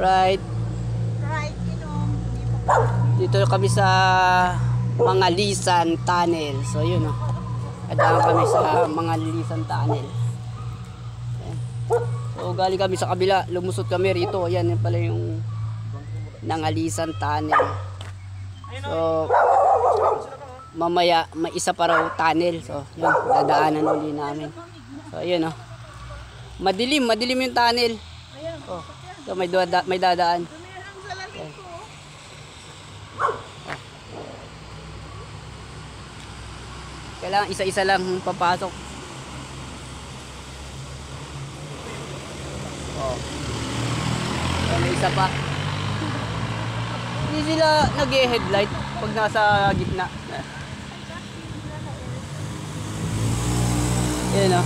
Right. Right, Dito kami sa mga Lisan Tunnel. So yun o. Kadaan kami sa mga Lisan Tunnel. Ayan. So galing kami sa kabila. Lumusot kami rito. Ayan yun pala yung Nangalisan Tunnel. So mamaya may isa pa raw tunnel. So yun, dadaanan uli namin. So ayun o. Madilim yung tunnel. Oh, so may dadaan. Ayan. Kailangan isa-isa lang papasok. Oh. So, may isa pa. Hindi sila nag-headlight pag nasa gitna. Yan o.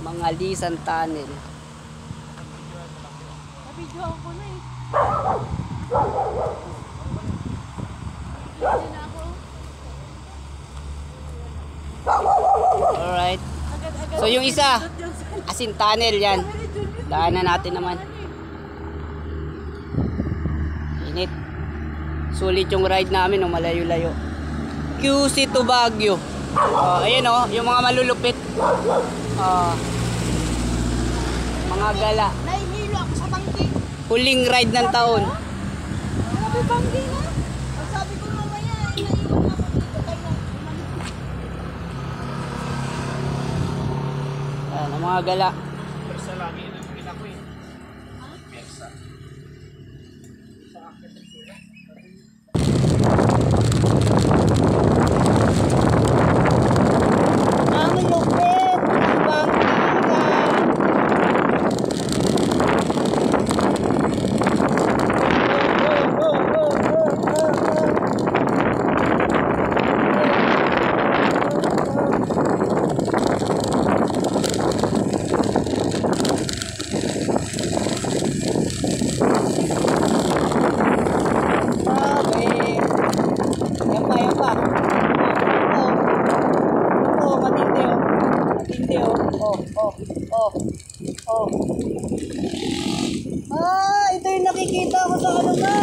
Mga Lisan Tunnel. Nabidyoan ko na eh. Alright. So yung isa, asin tunnel yan. Daanan natin naman. Init. Sulit yung ride namin, no, malayo-layo. QC to Baguio. Ayan o, yung mga malulupit. Mga gala. Nahihilo ako sa bangki. Huling ride ng taon. Sabi bangki na. Sabi ko mamaya, naiiwan ako dito kayo na. Ayan, ang mga gala. Persa lagi na kita ko eh. Persa. Sa akin ng sila. Ang lupit! Ito yung nakikita ko sa ano na.